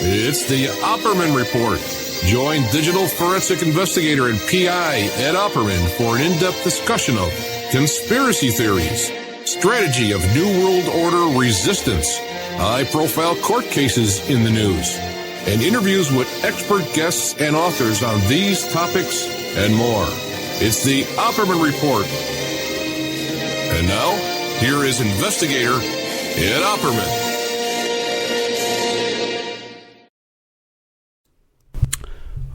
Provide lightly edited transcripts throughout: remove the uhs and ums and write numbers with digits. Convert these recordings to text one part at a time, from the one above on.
It's the Opperman Report. Join digital forensic investigator and PI Ed Opperman for an in-depth discussion of conspiracy theories, strategy of New World Order resistance, high-profile court cases in the news, and interviews with expert guests and authors on these topics and more. It's the Opperman Report. And now, here is investigator Ed Opperman.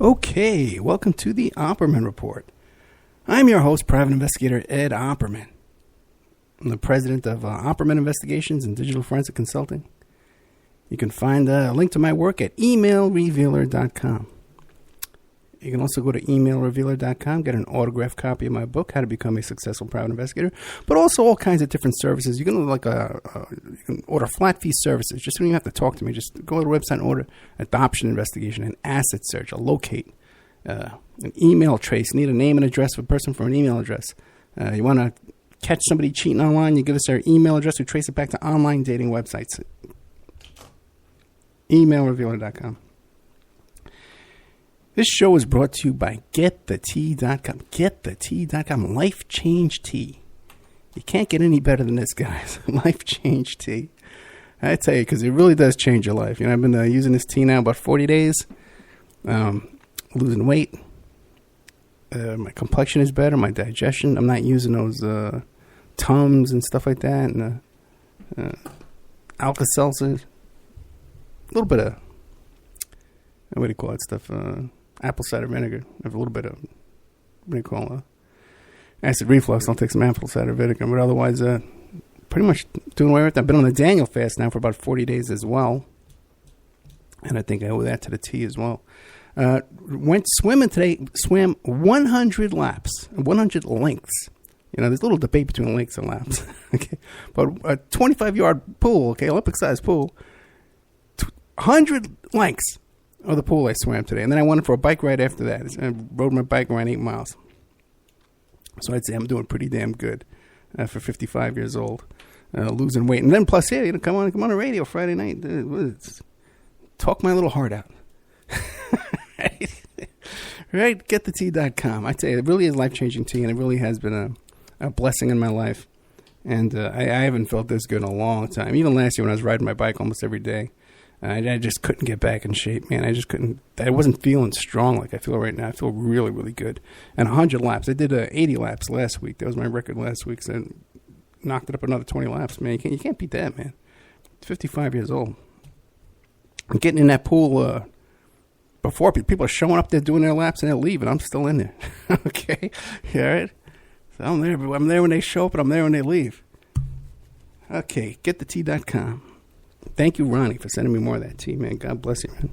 Okay, welcome to the Opperman Report. I'm your host, Private Investigator Ed Opperman. I'm the president of Opperman Investigations and Digital Forensic Consulting. You can find a link to my work at emailrevealer.com. You can also go to emailrevealer.com, get an autographed copy of my book, How to Become a Successful Private Investigator, but also all kinds of different services. You can you can order flat fee services. Just when you have to talk to me, just go to the website and order adoption investigation, an asset search, a locate, an email trace. You need a name and address of a person for an email address. You want to catch somebody cheating online, you give us their email address, we trace it back to online dating websites. Emailrevealer.com. This show is brought to you by GetTheTea.com. GetTheTea.com. Life Change Tea. You can't get any better than this, guys. Life Change Tea. I tell you, because it really does change your life. You know, I've been using this tea now about 40 days. Losing weight. My complexion is better. My digestion. I'm not using those Tums and stuff like that. And Alka-Seltzer. A little bit of, what do you call that stuff? Apple cider vinegar. I have a little bit of, what do you call acid reflux. I'll take some apple cider vinegar. But otherwise, pretty much doing away with that. I've been on the Daniel fast now for about 40 days as well. And I think I owe that to the tea as well. Went swimming today. Swam 100 laps. 100 lengths. You know, there's a little debate between lengths and laps. Okay, but a 25-yard pool, okay, Olympic-sized pool. 100 lengths of the pool I swam today. And then I went for a bike ride after that. I rode my bike around 8 miles. So I'd say I'm doing pretty damn good for 55 years old, losing weight. And then plus, yeah, come on the radio Friday night. Talk my little heart out. Right? GetTheTea.com. I tell you, it really is life-changing tea, and it really has been a blessing in my life. And I haven't felt this good in a long time. Even last year when I was riding my bike almost every day, I just couldn't get back in shape, man. I just couldn't. I wasn't feeling strong like I feel right now. I feel really, really good. And 100 laps. I did 80 laps last week. That was my record last week. So I knocked it up another 20 laps, man. You can't beat that, man. 55 years old. I'm getting in that pool before people are showing up there doing their laps and they're leaving. I'm still in there. Okay? All right? So I'm there when they show up and I'm there when they leave. Okay, GetTheTea.com. Thank you, Ronnie, for sending me more of that tea, man. God bless you, man.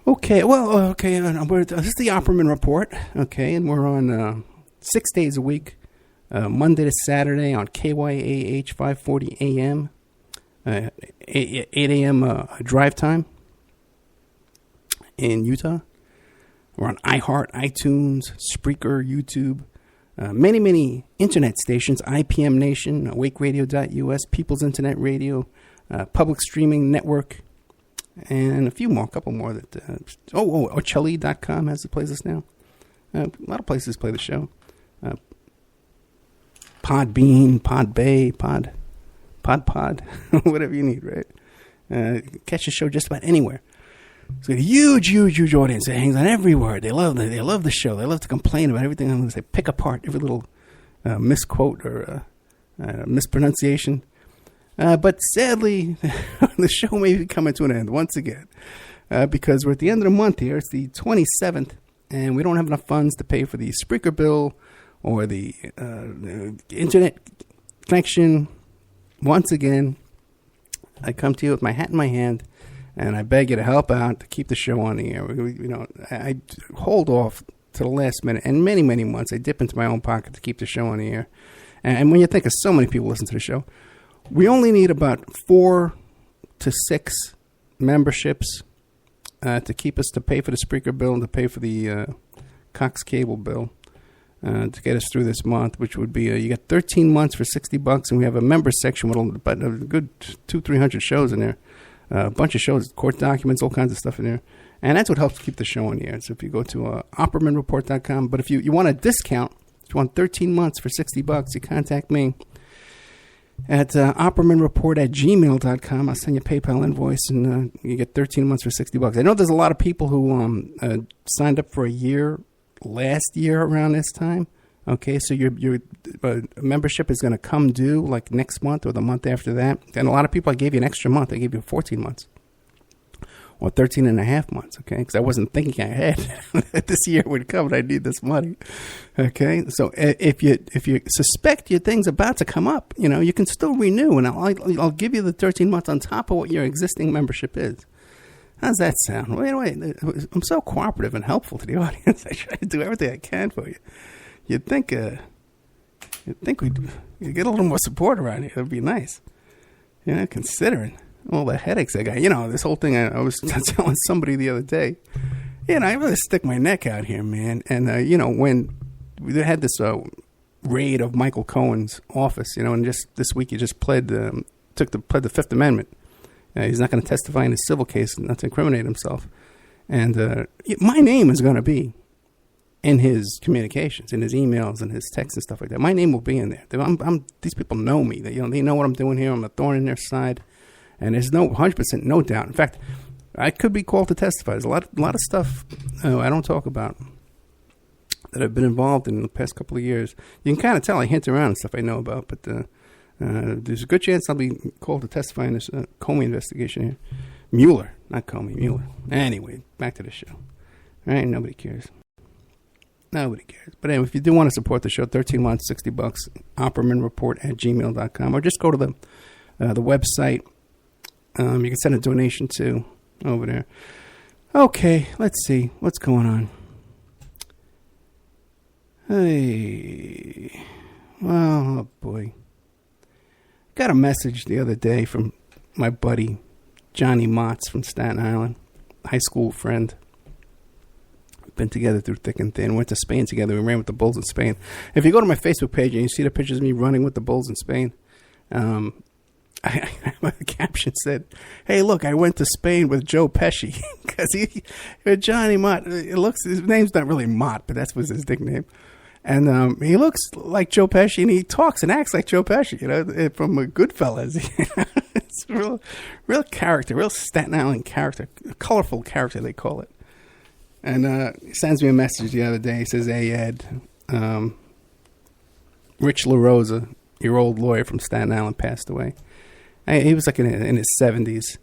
Okay, well, this is the Opperman Report, okay, and we're on 6 days a week, Monday to Saturday on KYAH 540 AM, 8 a.m. Drive time in Utah. We're on iHeart, iTunes, Spreaker, YouTube, many internet stations, IPM Nation, awakeradio.us, People's Internet Radio, Public Streaming Network, and a couple more that, Ochelli.com plays us now. A lot of places play the show. Podbean, Podbay, Pod, whatever you need, right? Catch the show just about anywhere. So a huge audience that hangs on everywhere. They love the show. They love to complain about everything. They pick apart every little misquote or mispronunciation. But sadly, the show may be coming to an end once again because we're at the end of the month here. It's the 27th, and we don't have enough funds to pay for the Spreaker bill or the internet connection. Once again, I come to you with my hat in my hand, and I beg you to help out to keep the show on the air. I hold off to the last minute, and many months I dip into my own pocket to keep the show on the air. And when you think of so many people listen to the show, we only need about 4 to 6 memberships to keep us to pay for the Spreaker bill and to pay for the Cox cable bill to get us through this month, which would be you got 13 months for $60, and we have a member section with about a good 200-300 shows in there. a bunch of shows, court documents, all kinds of stuff in there. And that's what helps keep the show on the air. So if you go to OppermanReport.com, but if you want a discount, if you want 13 months for $60, you contact me at OppermanReport@gmail.com. I'll send you a PayPal invoice, and you get 13 months for $60. I know there's a lot of people who signed up for a year last year around this time. Okay, so your membership is going to come due like next month or the month after that. And a lot of people, I gave you an extra month. I gave you 14 months. Or 13 and a half months, okay? Because I wasn't thinking ahead that this year would come and I need this money, okay? So if you suspect your thing's about to come up, you can still renew, and I'll give you the 13 months on top of what your existing membership is. How's that sound? Wait, I'm so cooperative and helpful to the audience. I try to do everything I can for you. You'd think we'd get a little more support around here. It'd be nice, considering all the headaches I got. This whole thing, I was telling somebody the other day, I really stick my neck out here, man. And, when we had this raid of Michael Cohen's office, and just this week he just pled the Fifth Amendment. He's not going to testify in his civil case, not to incriminate himself. And my name is going to be in his communications, in his emails and his texts and stuff like that. My name will be in there. These people know me. They know what I'm doing here. I'm a thorn in their side. And there's 100% no doubt. In fact, I could be called to testify. There's a lot of stuff I don't talk about that I've been involved in the past couple of years. You can kind of tell I hint around and stuff I know about, but there's a good chance I'll be called to testify in this Comey investigation here. Mueller, not Comey, Mueller. Anyway, back to the show. All right, nobody cares. Nobody cares. But anyway, if you do want to support the show, 13 months, $60, OppermanReport@gmail.com, or just go to the website. You can send a donation to over there. Okay, let's see. What's going on? Hey. Oh, boy. Got a message the other day from my buddy, Johnny Motz from Staten Island. High school friend. Been together through thick and thin. Went to Spain together. We ran with the Bulls in Spain. If you go to my Facebook page and you see the pictures of me running with the Bulls in Spain, my caption said, "Hey, look, I went to Spain with Joe Pesci," because Johnny Mott. His name's not really Mott, but that was his nickname, and he looks like Joe Pesci, and he talks and acts like Joe Pesci, from Goodfellas. It's real character, real Staten Island character, a colorful character they call it. And he sends me a message the other day. He says, "Hey Ed, Rich LaRosa, your old lawyer from Staten Island, passed away." He was like in his 70s.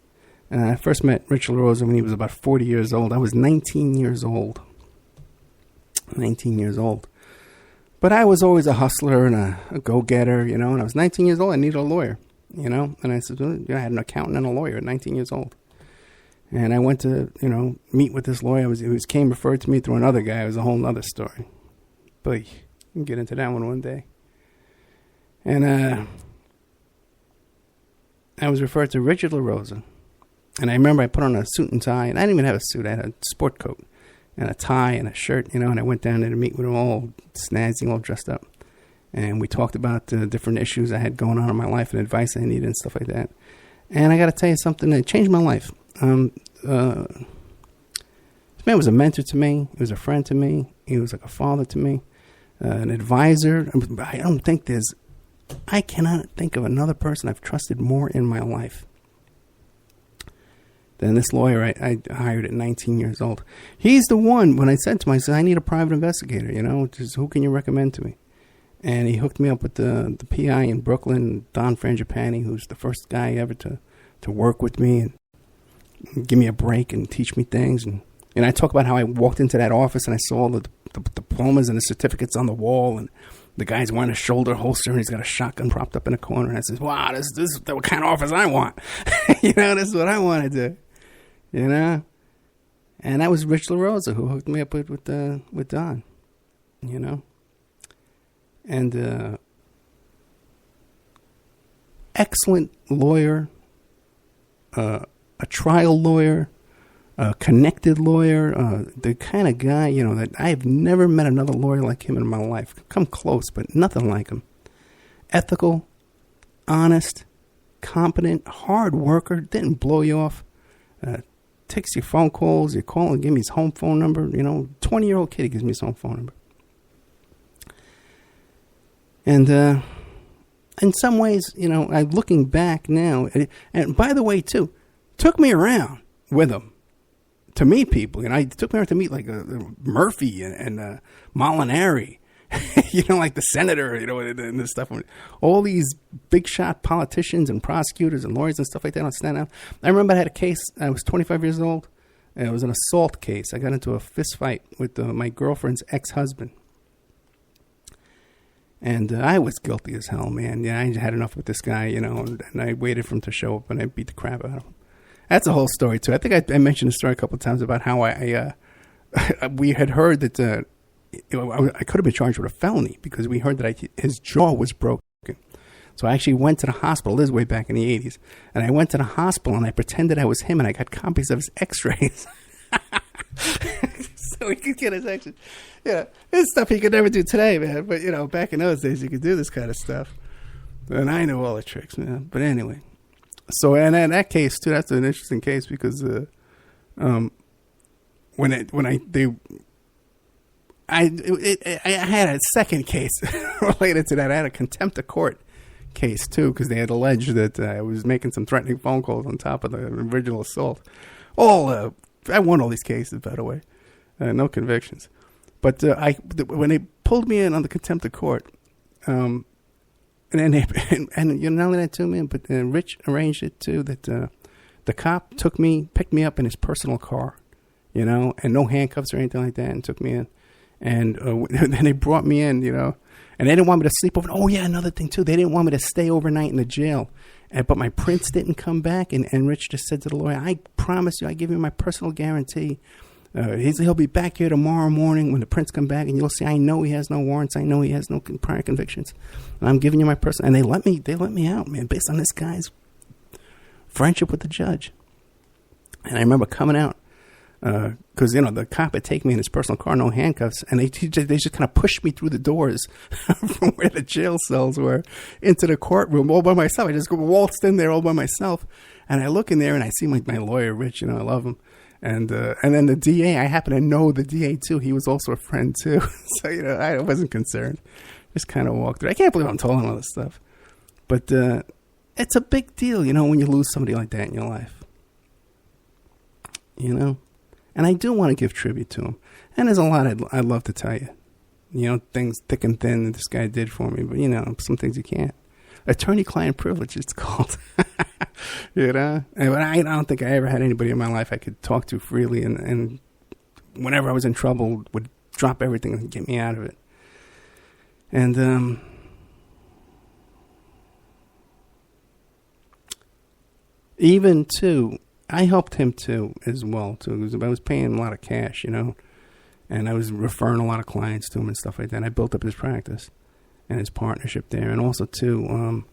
I first met Rich LaRosa when he was about 40 years old. I was 19 years old. 19 years old. But I was always a hustler and a go-getter, and I was 19 years old. I needed a lawyer, And I said, I had an accountant and a lawyer at 19 years old. And I went to, meet with this lawyer. He came referred to me through another guy. It was a whole other story. But we can get into that one day. And I was referred to Richard LaRosa. And I remember I put on a suit and tie. And I didn't even have a suit. I had a sport coat and a tie and a shirt, And I went down there to meet with him all snazzy, all dressed up. And we talked about the different issues I had going on in my life and advice I needed and stuff like that. And I got to tell you something that changed my life. This man was a mentor to me. He was a friend to me. He was like a father to me, an advisor. I cannot think of another person I've trusted more in my life than this lawyer I hired at 19 years old. He's the one, when I said to him, I said, I need a private investigator, just who can you recommend to me? And he hooked me up with the PI in Brooklyn, Don Frangipani, who's the first guy ever to work with me and give me a break and teach me things. And I talk about how I walked into that office and I saw the diplomas and the certificates on the wall, and the guy's wearing a shoulder holster and he's got a shotgun propped up in a corner. And I says, wow, this is the kind of office I want. This is what I want to do. And that was Rich LaRosa who hooked me up with Don. And excellent lawyer, a trial lawyer, a connected lawyer, the kind of guy, that I have never met another lawyer like him in my life. Come close, but nothing like him. Ethical, honest, competent, hard worker, didn't blow you off, takes your phone calls, you call and give me his home phone number. 20-year-old kid, he gives me his home phone number. And in some ways, I'm looking back now, and by the way, too, took me around with him to meet people. I took me around to meet like Murphy and Molinari, like the senator, and this stuff. All these big shot politicians and prosecutors and lawyers and stuff like that on Staten Island. I remember I had a case. I was 25 years old. It was an assault case. I got into a fist fight with my girlfriend's ex-husband. And I was guilty as hell, man. Yeah, I had enough with this guy, and I waited for him to show up, and I beat the crap out of him. That's a whole story, too. I think I mentioned the story a couple of times about how we had heard that I could have been charged with a felony because we heard that his jaw was broken. So I actually went to the hospital. This is way back in the 80s. And I went to the hospital, and I pretended I was him, and I got copies of his x-rays. So he could get his x-rays. Yeah, it's stuff he could never do today, man. But, back in those days, you could do this kind of stuff. And I know all the tricks, man. But anyway. So, and in that case, too, that's an interesting case because I had a second case related to that. I had a contempt of court case, too, because they had alleged that I was making some threatening phone calls on top of the original assault. I won all these cases, by the way. No convictions. But when they pulled me in on the contempt of court, and not only that too, man, but Rich arranged it too that the cop picked me up in his personal car, and no handcuffs or anything like that, and took me in, and then they brought me in, and they didn't want me to sleep over. Oh yeah, another thing too, they didn't want me to stay overnight in the jail, but my prints didn't come back, and Rich just said to the lawyer, "I promise you, I give you my personal guarantee." He'll be back here tomorrow morning when the prints come back, and you'll see. I know he has no warrants. I know he has no prior convictions. And I'm giving you my personal. And they let me out, man, based on this guy's friendship with the judge. And I remember coming out because the cop had taken me in his personal car, no handcuffs, and they just kind of pushed me through the doors from where the jail cells were into the courtroom all by myself. I just waltzed in there all by myself, and I look in there and I see my lawyer, Rich. I love him. And then the DA, I happen to know the DA too. He was also a friend too. So, I wasn't concerned. Just kind of walked through. I can't believe I'm telling all this stuff. But it's a big deal, when you lose somebody like that in your life. And I do want to give tribute to him. And there's a lot I'd love to tell you. Things thick and thin that this guy did for me. But, some things you can't. Attorney-client privilege, it's called. But I don't think I ever had anybody in my life I could talk to freely, and whenever I was in trouble, would drop everything and get me out of it. And even too, I helped him too as well too. Because I was paying him a lot of cash, and I was referring a lot of clients to him and stuff like that. And I built up his practice and his partnership there, and also too.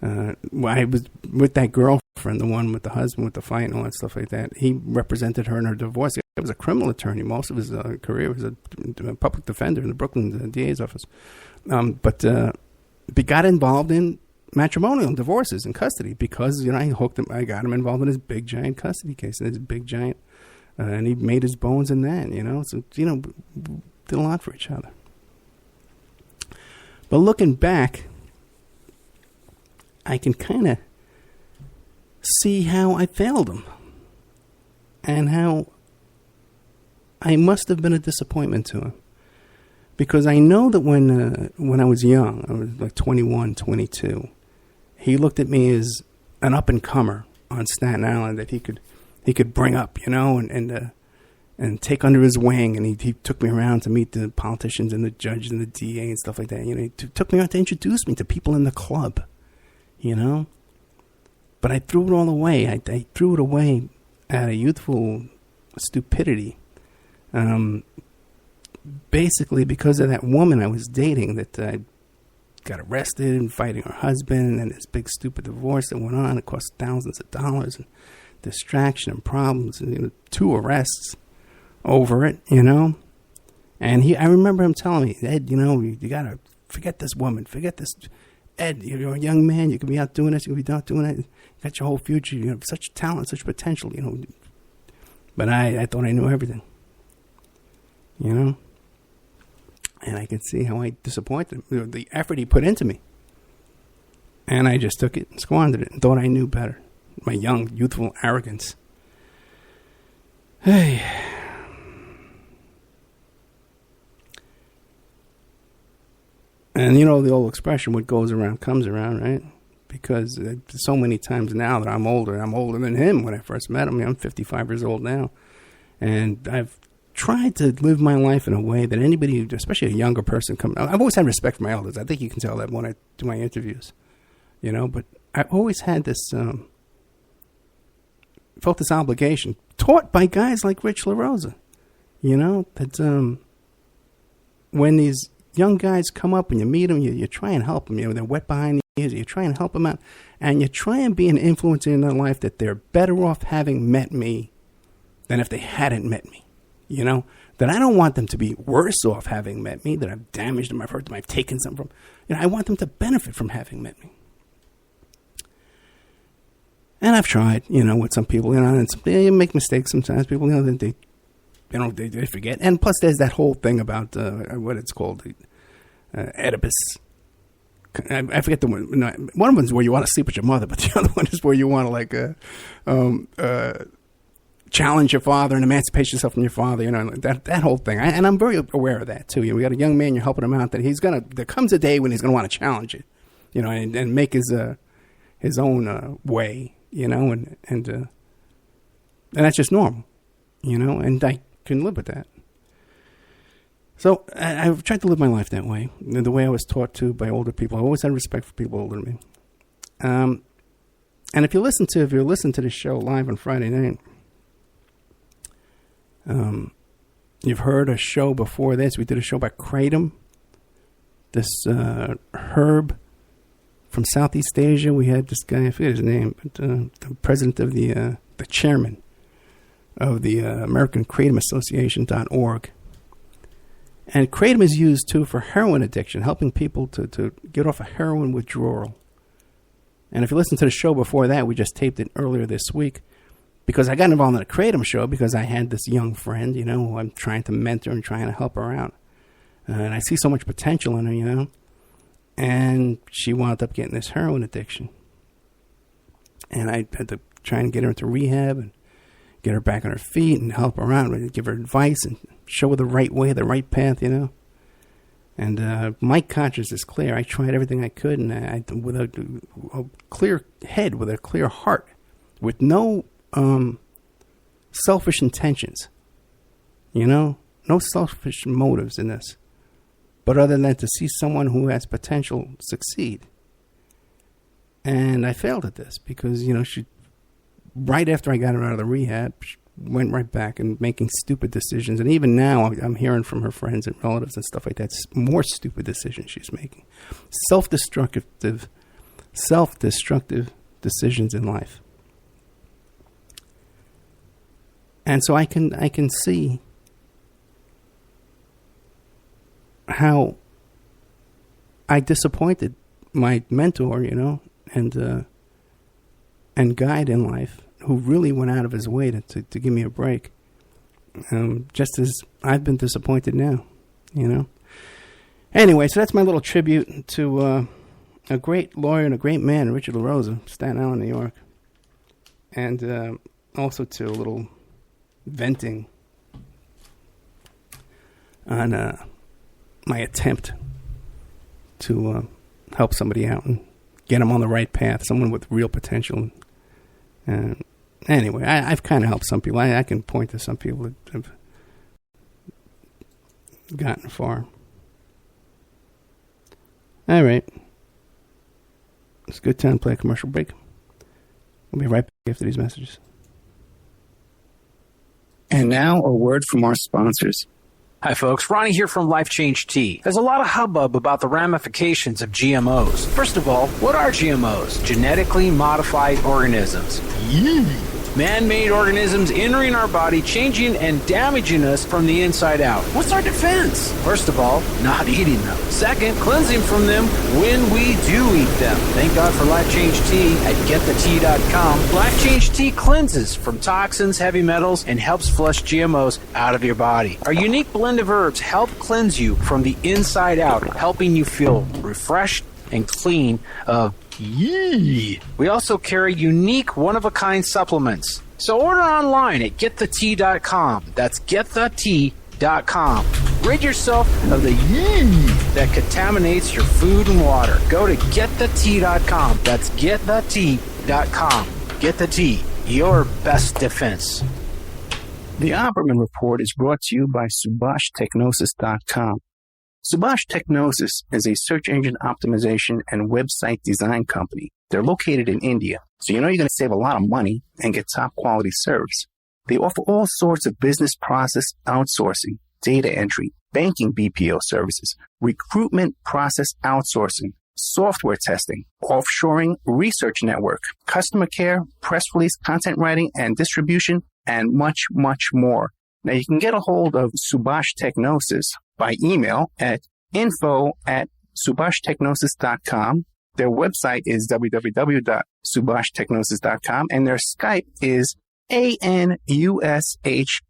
I was with that girlfriend, the one with the husband with the fight and all that stuff like that. He represented her in her divorce. He was a criminal attorney. Most of his career was a public defender in the Brooklyn DA's office. But he got involved in matrimonial divorces and custody because, I got him involved in his big giant custody case, and his big giant, and he made his bones in that, So, did a lot for each other. But looking back, I can kind of see how I failed him and how I must have been a disappointment to him. Because I know that when I was young, I was like 21, 22, he looked at me as an up-and-comer on Staten Island that he could bring up, and take under his wing. And he took me around to meet the politicians and the judges and the DA and stuff like that. He took me out to introduce me to people in the club. But I threw it all away. I threw it away out of youthful stupidity. Basically because of that woman I was dating that I got arrested and fighting her husband, and this big stupid divorce that went on. It cost thousands of dollars and distraction and problems, and 2 arrests over it, And I remember him telling me, Ed, you got to forget this woman, forget this. Ed, you're a young man. You can be out doing this. You can be out doing that. You got your whole future. You have such talent, such potential, But I thought I knew everything, And I could see how I disappointed him, the effort he put into me. And I just took it and squandered it and thought I knew better. My young, youthful arrogance. Hey. And the old expression, what goes around comes around, right? Because so many times now that I'm older than him when I first met him. I'm 55 years old now. And I've tried to live my life in a way that anybody, especially a younger person, I've always had respect for my elders. I think you can tell that when I do my interviews, But I've always had this, felt this obligation, taught by guys like Rich LaRosa, that when these young guys come up and you meet them, you try and help them. They're wet behind the ears. You try and help them out. And you try and be an influence in their life that they're better off having met me than if they hadn't met me. That I don't want them to be worse off having met me, that I've damaged them, I've hurt them, I've taken something from. I want them to benefit from having met me. And I've tried, with some people, and they make mistakes sometimes. People, they forget. And plus, there's that whole thing about what it's called, Oedipus. I forget the one. No, one of them is where you want to sleep with your mother, but the other one is where you want to challenge your father and emancipate yourself from your father. That whole thing. And I'm very aware of that too. We got a young man, you're helping him out. That there comes a day when he's gonna want to challenge it, and make his own way, and that's just normal, and I can live with that. So I've tried to live my life that way, the way I was taught to by older people. I always had respect for people older than me. And if you listen to the show live on Friday night, you've heard a show before this. We did a show by Kratom, this herb from Southeast Asia. We had this guy, I forget his name, but the president of the chairman of the American Kratom Association.org. And kratom is used, too, for heroin addiction, helping people to get off a heroin withdrawal. And if you listen to the show before that, we just taped it earlier this week, because I got involved in a kratom show because I had this young friend, who I'm trying to mentor and trying to help her out. And I see so much potential in her, And she wound up getting this heroin addiction. And I had to try and get her into rehab and get her back on her feet and help her out, and give her advice and show her the right way, the right path, And my conscience is clear. I tried everything I could, and with a clear head, with a clear heart, with no selfish intentions, no selfish motives in this, but other than to see someone who has potential succeed. And I failed at this because, she, right after I got her out of the rehab, she went right back and making stupid decisions. And even now, I'm hearing from her friends and relatives and stuff like that, more stupid decisions she's making. Self-destructive decisions in life. And so I can see how I disappointed my mentor, and guide in life, who really went out of his way to give me a break. Just as I've been disappointed now, Anyway, so that's my little tribute to a great lawyer and a great man, Richard LaRosa, Staten Island, New York. And also to a little venting on my attempt to help somebody out and get them on the right path, someone with real potential. Anyway, I've kind of helped some people. I can point to some people that have gotten far. All right. It's a good time to play a commercial break. We'll be right back after these messages. And now a word from our sponsors. Hi folks, Ronnie here from Life Change Tea. There's a lot of hubbub about the ramifications of GMOs. First of all, what are GMOs? Genetically modified organisms. Man-made organisms entering our body, changing and damaging us from the inside out. What's our defense? First of all, not eating them. Second, cleansing from them when we do eat them. Thank God for Life Change Tea at getthetea.com. Life Change Tea cleanses from toxins, heavy metals, and helps flush GMOs out of your body. Our unique blend of herbs help cleanse you from the inside out, helping you feel refreshed and clean of yee. We also carry unique one-of-a-kind supplements. So order online at getthetea.com. That's getthetea.com. Rid yourself of the yee that contaminates your food and water. Go to getthetea.com. That's getthetea.com. Get the tea, your best defense. The Opperman Report is brought to you by SubhashTechnosis.com. Subash Technosis is a search engine optimization and website design company. They're located in India, so you know you're going to save a lot of money and get top quality service. They offer all sorts of business process outsourcing, data entry, banking BPO services, recruitment process outsourcing, software testing, offshoring, research network, customer care, press release, content writing and distribution, and much, much more. Now you can get a hold of Subash Technosis by email at info@subashtechnosis.com. Their website is www.subashtechnosis.com, and their Skype is ANUSHASUBASH.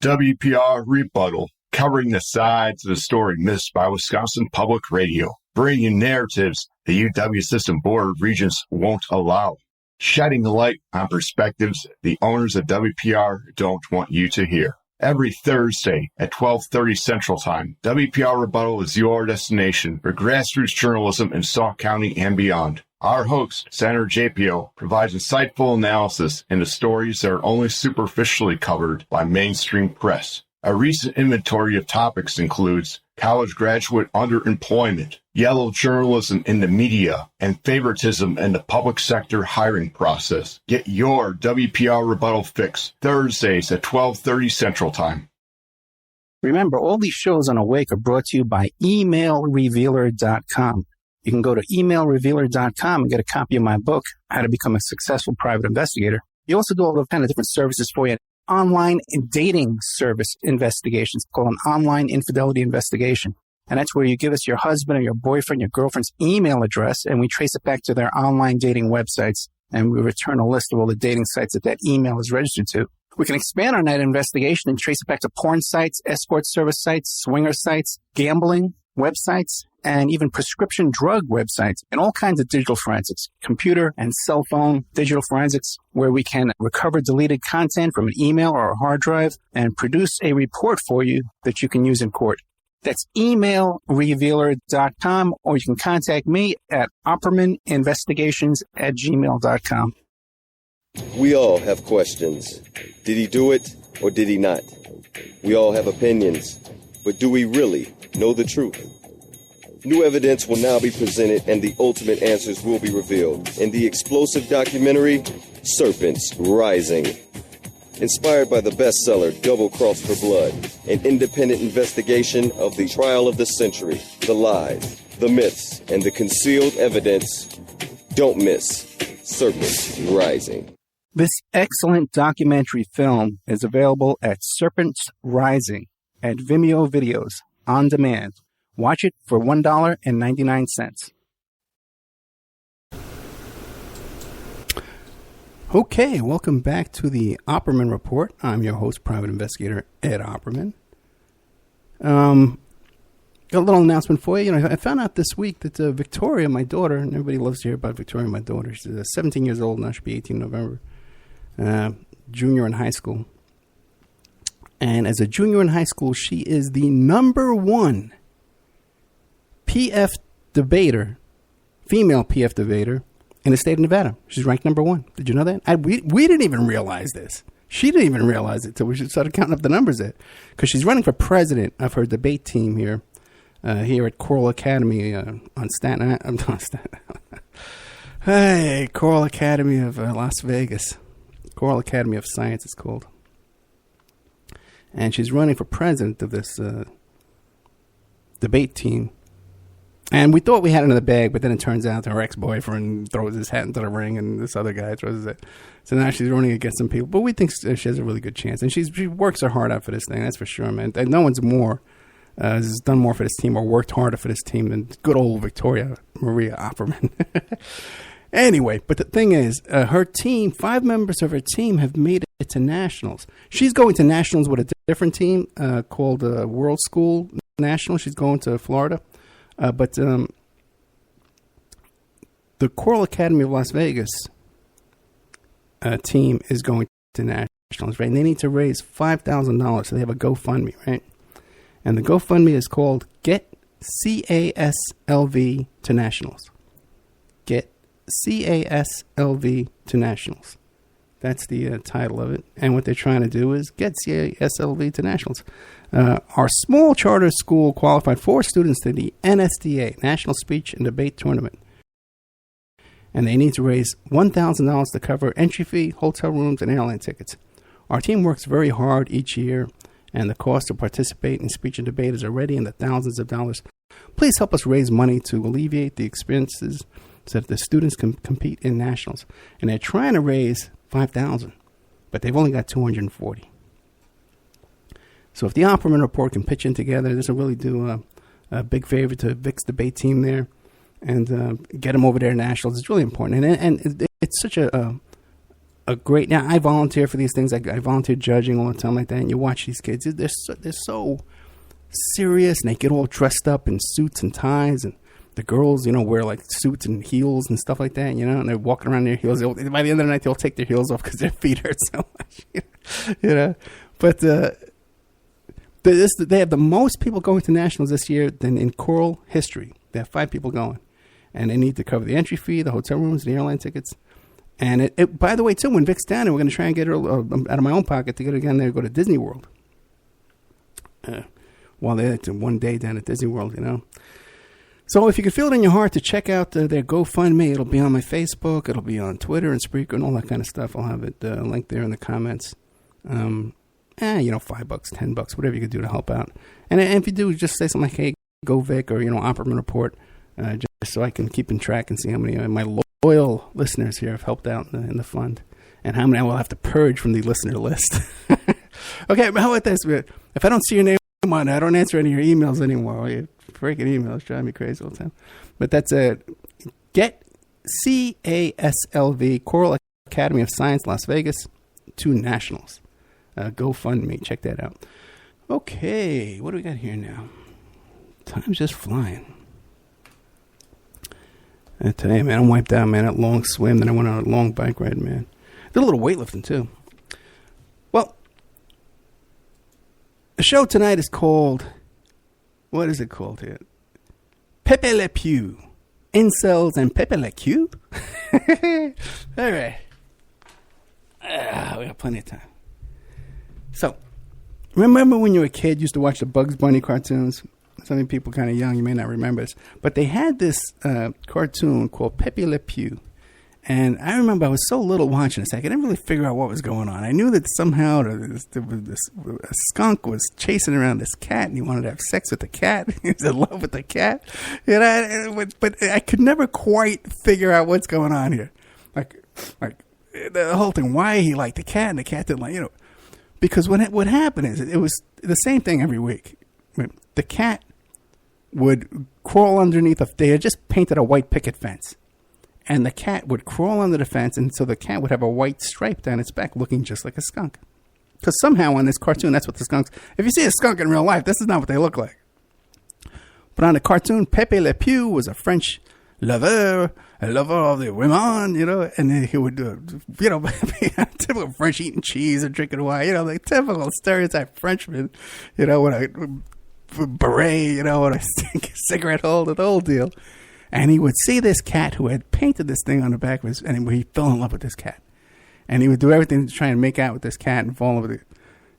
WPR Rebuttal, covering the sides of the story missed by Wisconsin Public Radio, bringing narratives the UW System Board of Regents won't allow, shedding light on perspectives the owners of WPR don't want you to hear. Every Thursday at 12:30 Central Time, WPR Rebuttal is your destination for grassroots journalism in Sauk County and beyond. Our host, Senator JPO, provides insightful analysis into stories that are only superficially covered by mainstream press. A recent inventory of topics includes college graduate underemployment, yellow journalism in the media, and favoritism in the public sector hiring process. Get your WPR Rebuttal fix Thursdays at 12:30 Central Time. Remember, all these shows on Awake are brought to you by emailrevealer.com. You can go to emailrevealer.com and get a copy of my book, How to Become a Successful Private Investigator. You also do all the kind of different services for you. Online dating service investigations called an online infidelity investigation. And that's where you give us your husband or your boyfriend, your girlfriend's email address, and we trace it back to their online dating websites, and we return a list of all the dating sites that email is registered to. We can expand on that investigation and trace it back to porn sites, escort service sites, swinger sites, gambling websites, and even prescription drug websites, and all kinds of digital forensics, computer and cell phone digital forensics, where we can recover deleted content from an email or a hard drive and produce a report for you that you can use in court. That's emailrevealer.com, or you can contact me at oppermaninvestigations@gmail.com. We all have questions. Did he do it or did he not? We all have opinions, but do we really know the truth? New evidence will now be presented and the ultimate answers will be revealed in the explosive documentary, Serpents Rising. Inspired by the bestseller Double Cross for Blood, an independent investigation of the trial of the century, the lies, the myths, and the concealed evidence. Don't miss Serpents Rising. This excellent documentary film is available at Serpents Rising at Vimeo Videos on demand. Watch it for $1.99. Okay, welcome back to the Opperman Report. I'm your host, Private Investigator Ed Opperman. Got a little announcement for you. I found out this week that Victoria, my daughter, and everybody loves to hear about Victoria, my daughter. She's 17 years old now. She'll be 18 in November. Junior in high school. And as a junior in high school, she is the number one PF debater, female PF debater in the state of Nevada. She's ranked number one. Did you know that? We didn't even realize this. She didn't even realize it until we started counting up the numbers there. Because she's running for president of her debate team here at Coral Academy on Staten Island. Hey, Coral Academy of Las Vegas. Coral Academy of Science it's called. And she's running for president of this debate team. And we thought we had it in the bag, but then it turns out her ex-boyfriend throws his hat into the ring, and this other guy throws it. So now she's running against some people. But we think she has a really good chance. And she works her heart out for this thing, that's for sure, man. And no one's has done more for this team or worked harder for this team than good old Victoria Maria Opperman. Anyway, but the thing is, her team, 5 members of her team have made it to nationals. She's going to nationals with a different team called World School National. She's going to Florida. But the Choral Academy of Las Vegas team is going to nationals, right? And they need to raise $5,000, so they have a GoFundMe, right? And the GoFundMe is called Get CASLV to Nationals. Get CASLV to Nationals. That's the title of it. And what they're trying to do is get CASLV to Nationals. Our small charter school qualified 4 students to the NSDA, National Speech and Debate Tournament. And they need to raise $1,000 to cover entry fee, hotel rooms, and airline tickets. Our team works very hard each year, and the cost to participate in speech and debate is already in the thousands of dollars. Please help us raise money to alleviate the expenses so that the students can compete in nationals. And they're trying to raise $5,000, but they've only got $240. So if the Opperman Report can pitch in together, this will really do a big favor to Vic's debate team there and get them over there at nationals. It's really important. And it's such a great... Now, I volunteer for these things. I volunteer judging all the time like that, and you watch these kids. They're so serious, and they get all dressed up in suits and ties, and the girls, wear like suits and heels and stuff like that, and they're walking around in their heels. By the end of the night, they'll take their heels off because their feet hurt so much, But they have the most people going to nationals this year than in choral history. They have 5 people going, and they need to cover the entry fee, the hotel rooms, the airline tickets. And it by the way, too, when Vic's down there, we're going to try and get her out of my own pocket to get her down there to go to Disney World. While they're one day down at Disney World, So if you can feel it in your heart to check out their GoFundMe, it'll be on my Facebook, it'll be on Twitter and Spreaker and all that kind of stuff. I'll have it linked there in the comments. $5, $10, whatever you could do to help out. And if you do, just say something like, hey, go Vic, or, Opperman Report, just so I can keep in track and see how many of my loyal listeners here have helped out in the fund, and how many I will have to purge from the listener list. Okay, but how about this? If I don't see your name on it, I don't answer any of your emails anymore. Your freaking emails drive me crazy all the time. But that's it. Get CASLV, Choral Academy of Science, Las Vegas, to nationals. GoFundMe. Check that out. Okay, what do we got here now? Time's just flying. Today, man, I'm wiped out, man. That long swim, then I went on a long bike ride, man. Did a little weightlifting, too. Well, the show tonight is called... What is it called here? Pepé Le Pew. Incels and Pepé Le Pew? All right. We got plenty of time. So, remember when you were a kid, you used to watch the Bugs Bunny cartoons? Some of you people kind of young, you may not remember this. But they had this cartoon called Pepé Le Pew. And I remember I was so little watching this, I couldn't really figure out what was going on. I knew that somehow a skunk was chasing around this cat, and he wanted to have sex with the cat. He was in love with the cat. But I could never quite figure out what's going on here. Like the whole thing, why he liked the cat, and the cat didn't like, Because what happened is, it was the same thing every week. The cat would crawl underneath they had just painted a white picket fence. And the cat would crawl under the fence, and so the cat would have a white stripe down its back looking just like a skunk. Because somehow on this cartoon, that's what the skunks... If you see a skunk in real life, this is not what they look like. But on the cartoon, Pepé Le Pew was a French lover, a lover of the women, and he would, be a typical French eating cheese or drinking wine, like typical stereotype Frenchman, with a beret, with a cigarette holder, the whole deal. And he would see this cat who had painted this thing on the back of his, and he fell in love with this cat. And he would do everything to try and make out with this cat and fall in love with it,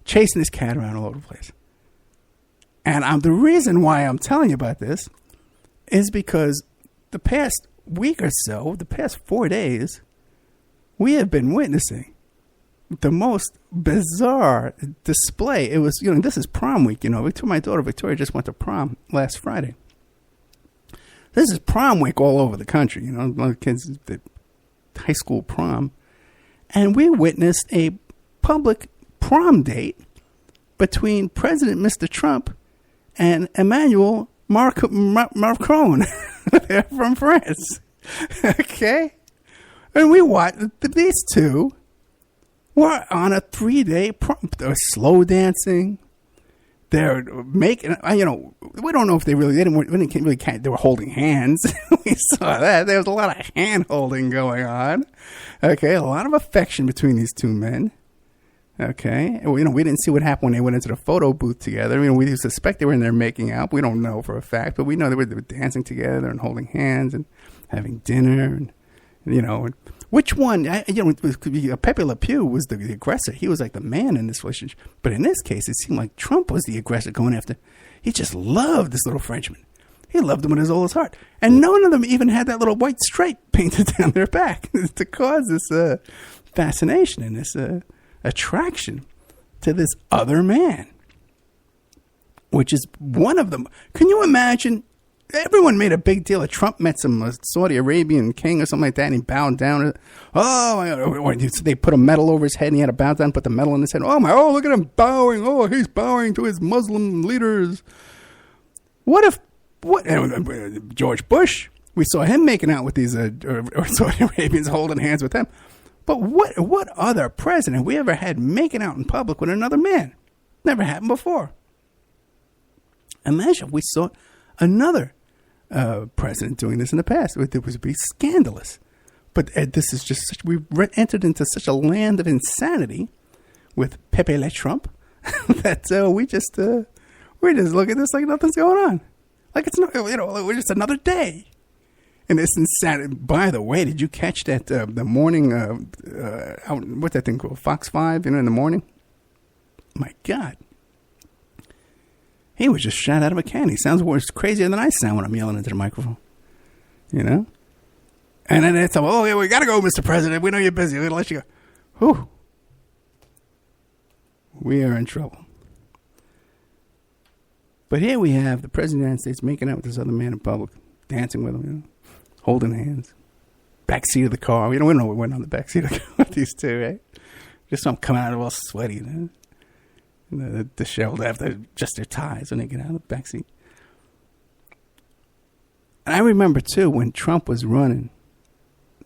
chasing this cat around all over the place. And the reason why I'm telling you about this is because the past week or so, the past 4 days, we have been witnessing the most bizarre display. It was, this is prom week, my daughter Victoria just went to prom last Friday. This is prom week all over the country. A lot of kids, the high school prom. And we witnessed a public prom date between President Mr. Trump and Emmanuel Macron from France. Okay? And we watched, these two were on a 3-day prom. They were slow dancing. They're making, we don't know if they really, they were holding hands. We saw that. There was a lot of hand holding going on. Okay, a lot of affection between these two men. Okay, and, we didn't see what happened when they went into the photo booth together. We suspect they were in there making out. We don't know for a fact, but we know they were dancing together and holding hands and having dinner. And which one? Pepe Le Pew was the aggressor. He was like the man in this relationship. But in this case, it seemed like Trump was the aggressor going after. He just loved this little Frenchman. He loved him with all his heart. And none of them even had that little white stripe painted down their back to cause this fascination and this attraction to this other man, which is one of them. Can you imagine? Everyone made a big deal. Trump met some Saudi Arabian king or something like that, and he bowed down. Or they put a medal over his head, and he had to bow down, put the medal in his head. Oh, look at him bowing. Oh, he's bowing to his Muslim leaders. What if George Bush, we saw him making out with these or Saudi Arabians, holding hands with them. But what other president we ever had making out in public with another man? Never happened before. Imagine if we saw another president doing this in the past. It would be scandalous. But this is just we entered into such a land of insanity with Pepe Le Trump that we just look at this like nothing's going on, like it's not, we're just another day. And it's insanity. By the way, did you catch that the morning what's that thing called, Fox 5? In the morning. My God. He was just shot out of a cannon. He sounds worse, crazier than I sound when I'm yelling into the microphone. And then it's, yeah, we got to go, Mr. President. We know you're busy. We're going to let you go. Whew. We are in trouble. But here we have the President of the United States making out with this other man in public, dancing with him, holding hands. Back seat of the car. We don't know what went on the back seat of the car with these two, right? Just some coming out all sweaty, disheveled after just their ties when they get out of the backseat. And I remember too when Trump was running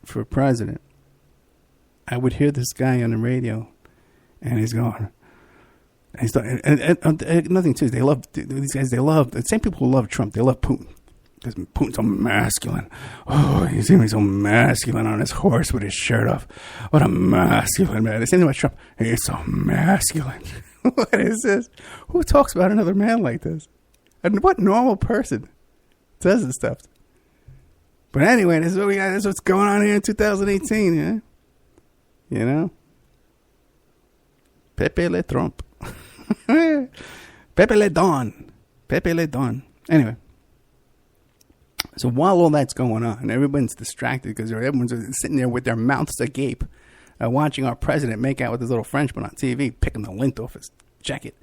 for president, I would hear this guy on the radio, and he's going, and nothing too. They love these guys. They love the same people who love Trump. They love Putin because Putin's so masculine. Oh, he's even so masculine on his horse with his shirt off. What a masculine man. The same thing about Trump. He's so masculine. What is this? Who talks about another man like this? And what normal person does this stuff? But anyway, this is what we got. This is what's going on here in 2018, yeah? Pepe Le Trump. Pepe Le Don. Pepe Le Don. Anyway. So while all that's going on, everyone's distracted because everyone's sitting there with their mouths agape, watching our president make out with his little Frenchman on TV, picking the lint off his jacket.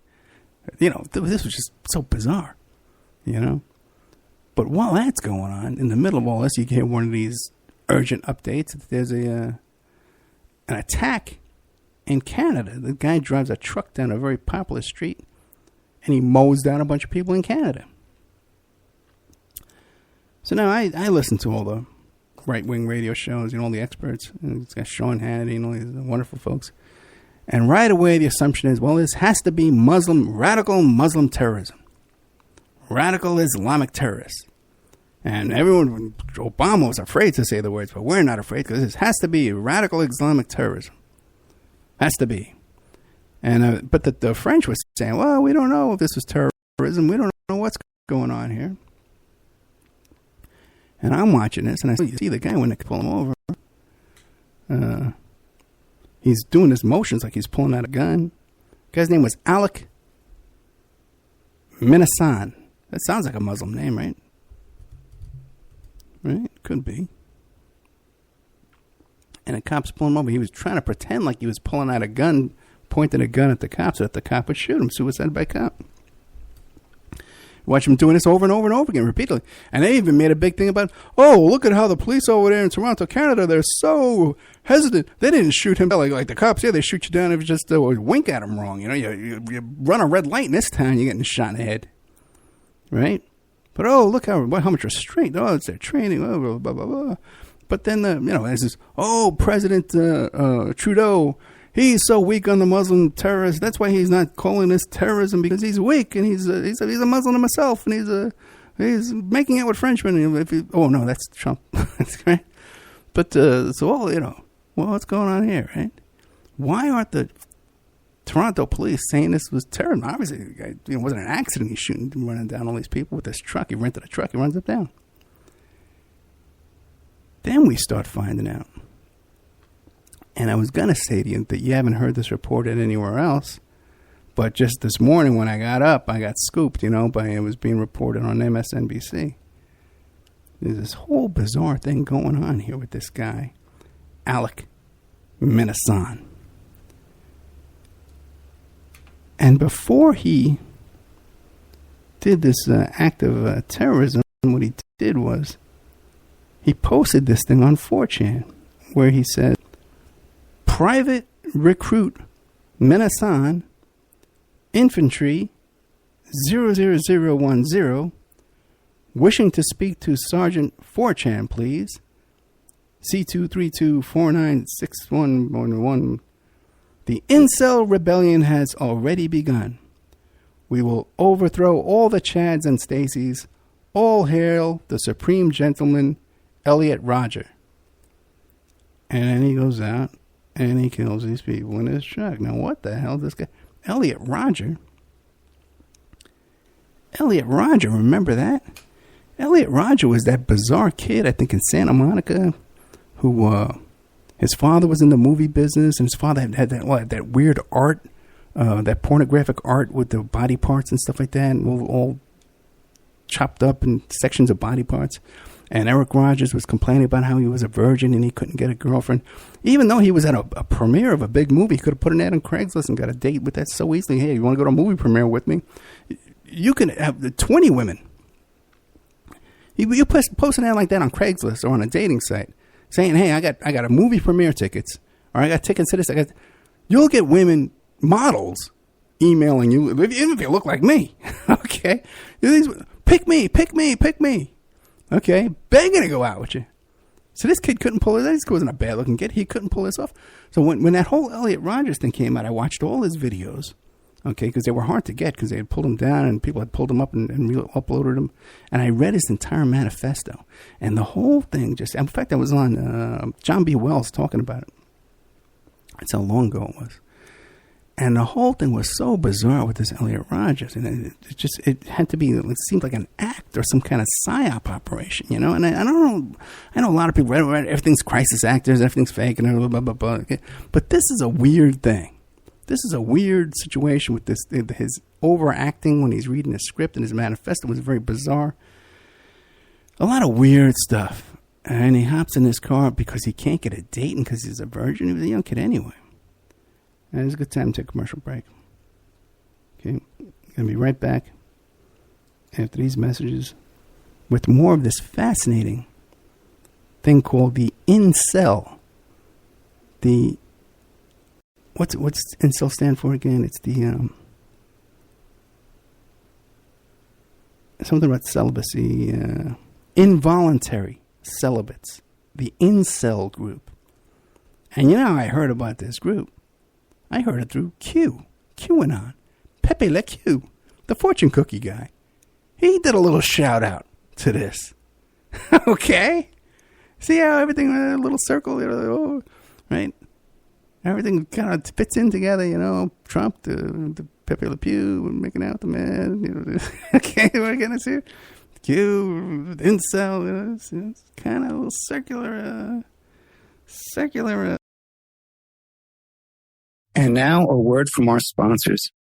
This was just so bizarre, But while that's going on, in the middle of all this, you get one of these urgent updates. There's an attack in Canada. The guy drives a truck down a very popular street, and he mows down a bunch of people in Canada. So now I listen to all the right-wing radio shows, all the experts. It's got Sean Hannity and all these wonderful folks. And right away, the assumption is, well, this has to be radical Muslim terrorism. Radical Islamic terrorists. And Obama was afraid to say the words, but we're not afraid because this has to be radical Islamic terrorism. Has to be. And but the French was saying, well, we don't know if this was terrorism. We don't know what's going on here. And I'm watching this, and I see the guy when they pull him over. He's doing his motions like he's pulling out a gun. The guy's name was Alec Minasan. That sounds like a Muslim name, right? Right? Could be. And the cops pull him over. He was trying to pretend like he was pulling out a gun, pointing a gun at the cops so that the cop would shoot him. Suicide by cop. Watch them doing this over and over and over again, repeatedly. And they even made a big thing about, oh, look at how the police over there in Toronto, Canada, they're so hesitant. They didn't shoot him like the cops. Yeah, they shoot you down if you just wink at them wrong. You know, you run a red light in this town, you're getting shot in the head. Right? But, oh, look how much restraint. Oh, it's their training. Oh, blah, blah, blah. But then, there's this, President Trudeau, he's so weak on the Muslim terrorists. That's why he's not calling this terrorism, because he's weak and he's a Muslim himself, and he's making out with Frenchmen. No, that's Trump. That's right. But what's going on here, right? Why aren't the Toronto police saying this was terrorism? Obviously, it wasn't an accident. He's running down all these people with this truck. He rented a truck. He runs it down. Then we start finding out. And I was going to say to you that you haven't heard this reported anywhere else. But just this morning when I got up, I got scooped, by it was being reported on MSNBC. There's this whole bizarre thing going on here with this guy, Alec Minasan. And before he did this act of terrorism, what he did was he posted this thing on 4chan where he said, Private Recruit Minasan, Infantry 00010, wishing to speak to Sergeant 4chan, please. C232496111. The Incel rebellion has already begun. We will overthrow all the Chads and Stacys. All hail the Supreme Gentleman, Elliot Rodger. And then he goes out and he kills these people in his truck. Now, what the hell is this guy? Elliot Rodger? Elliot Rodger, remember that? Elliot Rodger was that bizarre kid, I think, in Santa Monica, who his father was in the movie business, and his father had that weird art, that pornographic art with the body parts and stuff like that, and all chopped up in sections of body parts. And Eric Rogers was complaining about how he was a virgin and he couldn't get a girlfriend. Even though he was at a premiere of a big movie, he could have put an ad on Craigslist and got a date with that so easily. Hey, you want to go to a movie premiere with me? You can have 20 women. You post an ad like that on Craigslist or on a dating site saying, hey, I got a movie premiere tickets, or I got tickets to this. You'll get women, models, emailing you, even if you look like me. Okay? Pick me. Okay, begging to go out with you. So this kid couldn't pull it. This kid wasn't a bad-looking kid. He couldn't pull this off. So when that whole Elliot Rodgers thing came out, I watched all his videos, okay, because they were hard to get because they had pulled him down and people had pulled him up and uploaded him. And I read his entire manifesto. And the whole thing in fact, I was on John B. Wells talking about it. That's how long ago it was. And the whole thing was so bizarre with this Elliot Rodgers. And it had to be, it seemed like an act or some kind of psyop operation, And I don't know, I know a lot of people, everything's crisis actors, everything's fake, and blah, blah, blah, blah. Okay. But this is a weird thing. This is a weird situation with this. His overacting when he's reading his script and his manifesto was very bizarre. A lot of weird stuff. And he hops in his car because he can't get a date and because he's a virgin. He was a young kid anyway. And it's a good time to take a commercial break. Okay, gonna be right back after these messages with more of this fascinating thing called the Incel. What's Incel stand for again? It's the something about celibacy, involuntary celibates. The Incel group. And I heard about this group. I heard it through QAnon. Pepe Le Q, the fortune cookie guy. He did a little shout out to this. Okay? See how everything, a little circle, right? Everything kind of fits in together, Trump, the Pepe Le Pew, making out with the man, Okay, we're going to see it. Q, Incel, it's kind of a little circular. And now a word from our sponsors.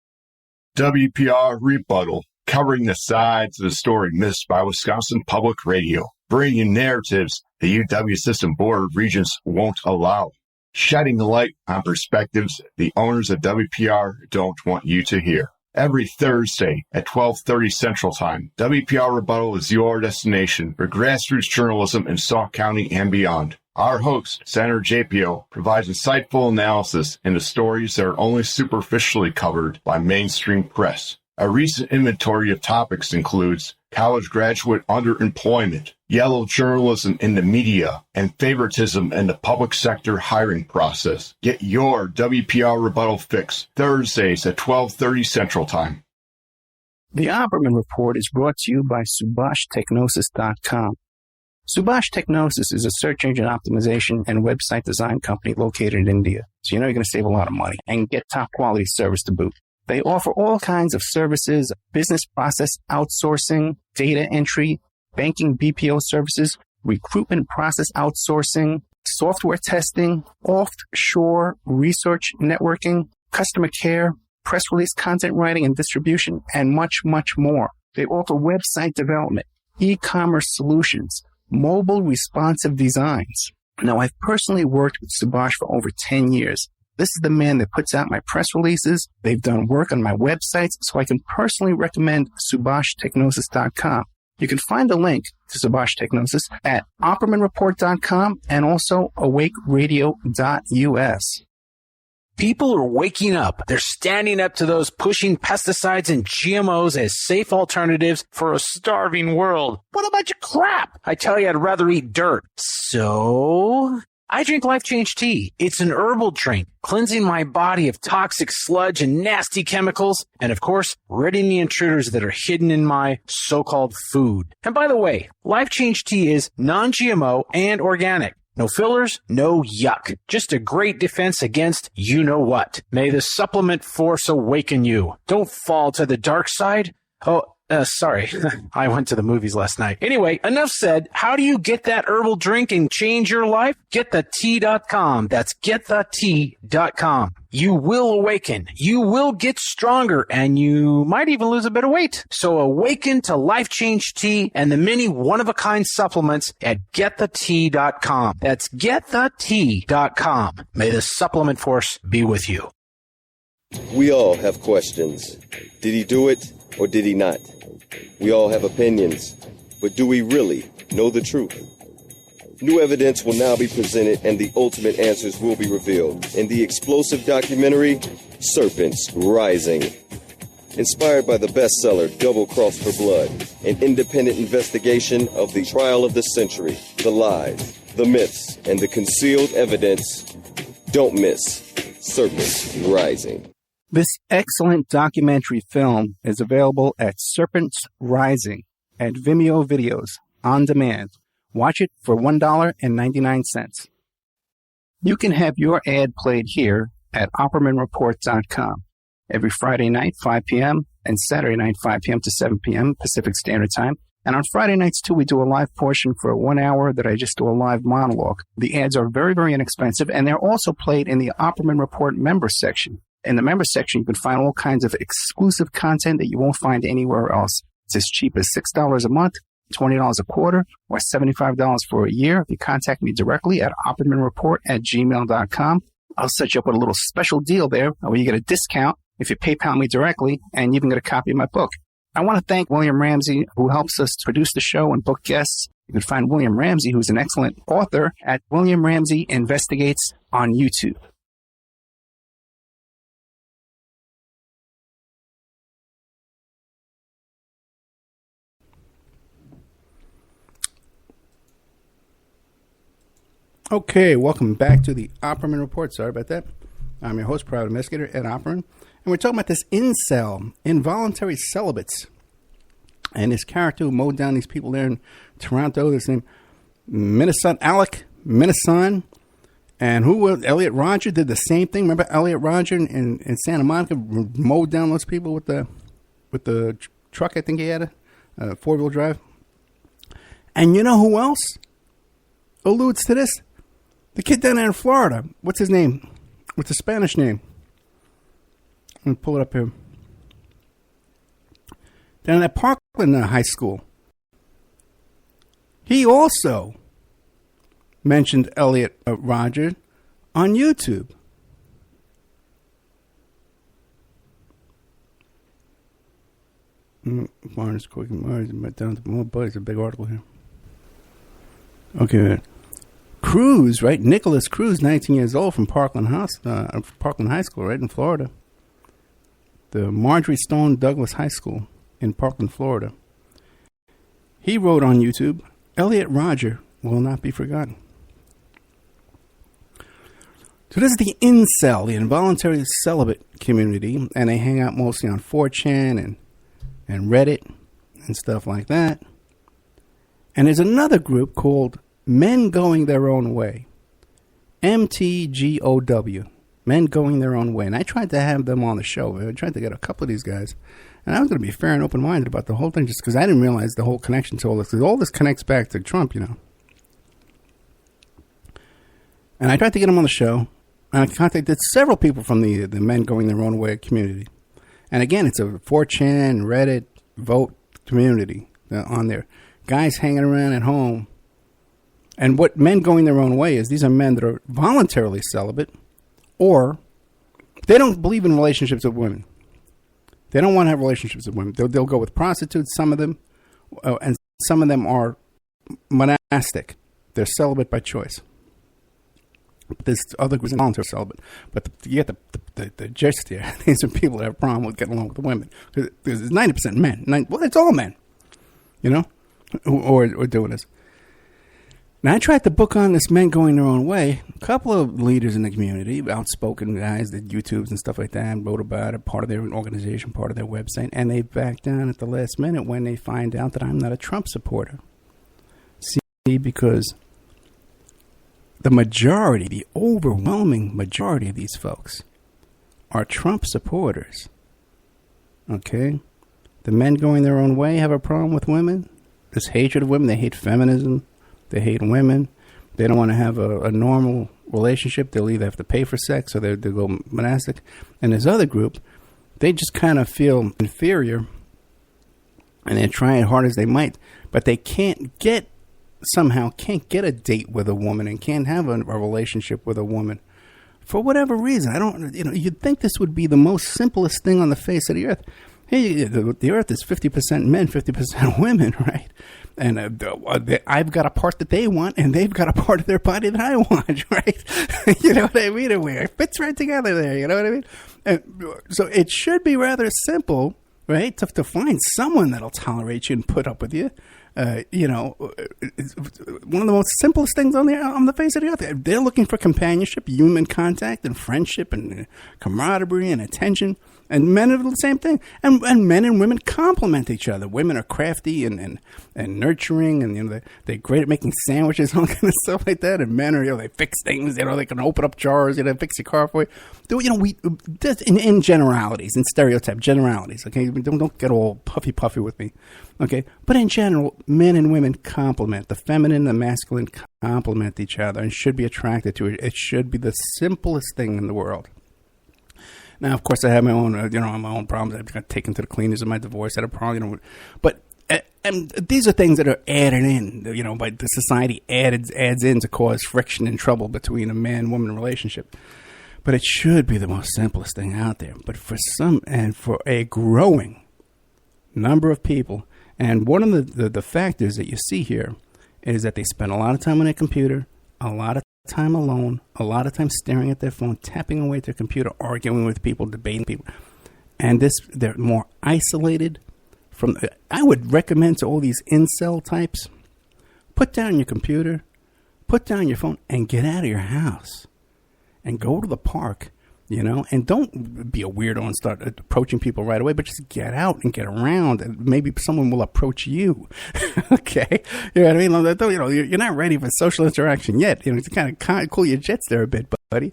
WPR Rebuttal, covering the sides of the story missed by Wisconsin Public Radio, bringing you narratives the UW System Board of Regents won't allow, shedding light on perspectives the owners of WPR don't want you to hear. Every Thursday at 12:30 Central Time, WPR Rebuttal is your destination for grassroots journalism in Sauk County and beyond. Our host, Senator JPO, provides insightful analysis into stories that are only superficially covered by mainstream press. A recent inventory of topics includes college graduate underemployment, yellow journalism in the media, and favoritism in the public sector hiring process. Get your WPR Rebuttal fix Thursdays at 12:30 Central Time. The Opperman Report is brought to you by SubhashTechnosis.com. Subash Technosis is a search engine optimization and website design company located in India. So you know you're going to save a lot of money and get top quality service to boot. They offer all kinds of services, business process outsourcing, data entry, banking BPO services, recruitment process outsourcing, software testing, offshore research networking, customer care, press release content writing and distribution, and much, much more. They offer website development, e-commerce solutions, mobile responsive designs. Now, I've personally worked with Subhash for over 10 years. This is the man that puts out my press releases. They've done work on my websites, so I can personally recommend SubhashTechnosis.com. You can find a link to Subash Technosis at OppermanReport.com and also AwakeRadio.us. People are waking up. They're standing up to those pushing pesticides and GMOs as safe alternatives for a starving world. What a bunch of crap! I tell you, I'd rather eat dirt. So I drink Life Change Tea. It's an herbal drink, cleansing my body of toxic sludge and nasty chemicals, and of course, ridding the intruders that are hidden in my so-called food. And by the way, Life Change Tea is non-GMO and organic. No fillers, no yuck. Just a great defense against you-know-what. May the supplement force awaken you. Don't fall to the dark side. Sorry. I went to the movies last night. Anyway, enough said. How do you get that herbal drink and change your life? GetTheTea.com. That's GetTheTea.com. You will awaken. You will get stronger, and you might even lose a bit of weight. So awaken to Life Change Tea and the many one-of-a-kind supplements at GetTheTea.com. That's GetTheTea.com. May the supplement force be with you. We all have questions. Did he do it or did he not? We all have opinions, but do we really know the truth? New evidence will now be presented and the ultimate answers will be revealed in the explosive documentary, Serpents Rising. Inspired by the bestseller Double Cross for Blood, an independent investigation of the trial of the century, the lies, the myths, and the concealed evidence. Don't miss Serpents Rising. This excellent documentary film is available at Serpents Rising at Vimeo Videos on demand. Watch it for $1.99. You can have your ad played here at OppermanReport.com every Friday night, 5 p.m., and Saturday night, 5 p.m. to 7 p.m. Pacific Standard Time. And on Friday nights, too, we do a live portion for 1 hour that I just do a live monologue. The ads are very, very inexpensive, and they're also played in the Opperman Report member section. In the member section, you can find all kinds of exclusive content that you won't find anywhere else. It's as cheap as $6 a month, $20 a quarter, or $75 for a year. If you contact me directly at OppermanReport@gmail.com, I'll set you up with a little special deal there where you get a discount if you PayPal me directly, and you even get a copy of my book. I want to thank William Ramsey, who helps us produce the show and book guests. You can find William Ramsey, who's an excellent author, at William Ramsey Investigates on YouTube. Okay, welcome back to the Opperman Report. Sorry about that. I'm your host, private investigator Ed Opperman, and we're talking about this incel, involuntary celibates, and this character who mowed down these people there in Toronto. This name, Alec Minasan, and Elliot Rodger did the same thing. Remember Elliot Rodger in Santa Monica mowed down those people with the truck? I think he had a 4-wheel drive. And you know who else alludes to this? The kid down there in Florida. What's his name? What's the Spanish name? Let me pull it up here. Down at Parkland High School. He also mentioned Elliot Rodger on YouTube. Foreigners cooking Mars and down to more boys. A big article here. Okay, man. Cruz, right? Nicholas Cruz, 19 years old, from Parkland High School, right in Florida. The Marjorie Stone Douglas High School in Parkland, Florida. He wrote on YouTube, Elliot Rodger will not be forgotten. So this is the Incel, the involuntary celibate community, and they hang out mostly on 4chan and Reddit and stuff like that. And there's another group called Men Going Their Own Way. MTGOW. Men Going Their Own Way. And I tried to have them on the show. I tried to get a couple of these guys. And I was going to be fair and open-minded about the whole thing just because I didn't realize the whole connection to all this. Because all this connects back to Trump, you know. And I tried to get them on the show. And I contacted several people from the Men Going Their Own Way community. And again, it's a 4chan, Reddit, vote community on there. Guys hanging around at home. And what Men Going Their Own Way is, these are men that are voluntarily celibate, or they don't believe in relationships with women. They don't want to have relationships with women. They'll go with prostitutes, some of them, and some of them are monastic. They're celibate by choice. This other group is involuntary celibate. But you get the gist here. These are people that have a problem with getting along with the women. Because it's 90% men. Well, it's all men, you know, who are doing this. Now, I tried to book on this Men Going Their Own Way. A couple of leaders in the community, outspoken guys that YouTubes and stuff like that, wrote about it, part of their organization, part of their website, and they backed down at the last minute when they find out that I'm not a Trump supporter. See, because the majority, the overwhelming majority of these folks are Trump supporters. Okay? The Men Going Their Own Way have a problem with women. This hatred of women. They hate feminism. They hate women. They don't want to have a normal relationship. They'll either have to pay for sex or they'll go monastic. And this other group, they just kind of feel inferior. And they're trying hard as they might. But they can't get a date with a woman and can't have a relationship with a woman. For whatever reason. You'd think this would be the most simplest thing on the face of the earth. Hey, the earth is 50% men, 50% women, right? And I've got a part that they want, and they've got a part of their body that I want, right? You know what I mean? It fits right together there, you know what I mean? And so it should be rather simple, right, to find someone that'll tolerate you and put up with you. It's one of the most simplest things on the face of the earth. They're looking for companionship, human contact, and friendship, and camaraderie, and attention. And men are the same thing. And men and women complement each other. Women are crafty and nurturing, and they're great at making sandwiches and all kind of stuff like that. And men are they fix things. They can open up jars. Fix your car for you. We in generalities, in stereotype generalities. Okay, don't get all puffy with me. Okay, but in general, men and women complement. The feminine and the masculine complement each other and should be attracted to it. It should be the simplest thing in the world. Now, of course, I have my own, my own problems. I've got taken to the cleaners in my divorce. I had a problem, but and these are things that are added in, by the society adds in to cause friction and trouble between a man-woman relationship. But it should be the most simplest thing out there. But for a growing number of people, and one of the factors that you see here is that they spend a lot of time on their computer, a lot of time alone, a lot of time staring at their phone, tapping away at their computer, arguing with people, debating people. And they're more isolated from. I would recommend to all these incel types, put down your computer, put down your phone, and get out of your house. And go to the park, and don't be a weirdo and start approaching people right away, but just get out and get around, and maybe someone will approach you. Okay? You know what I mean? You're not ready for social interaction yet. To kind of cool your jets there a bit, buddy.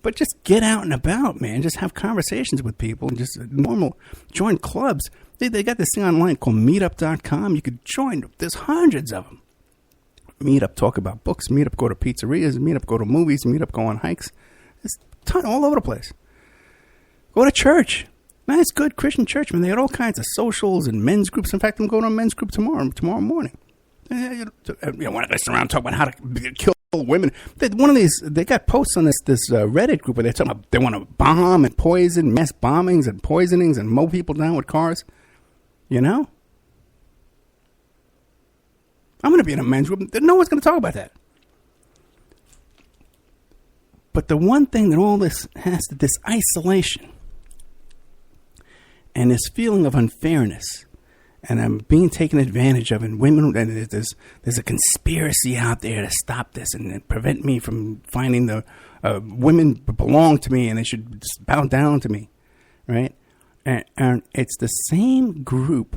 But just get out and about, man. Just have conversations with people and just join clubs. They got this thing online called meetup.com. You could join. There's hundreds of them. Meetup, talk about books. Meetup, go to pizzerias. Meetup, go to movies. Meetup, go on hikes. There's a ton all over the place. Go to church. Nice, good Christian church, man. They got all kinds of socials and men's groups. In fact, I'm going to a men's group tomorrow morning. When I sit around talking about how to kill women. They got posts on this Reddit group where they're talking about they want to bomb and poison, mass bombings and poisonings and mow people down with cars. You know? I'm going to be in a men's group. No one's going to talk about that. But the one thing that all this has to, this isolation and this feeling of unfairness, and I'm being taken advantage of, and women, and there's a conspiracy out there to stop this and prevent me from finding the women belong to me and they should just bow down to me, right? And it's the same group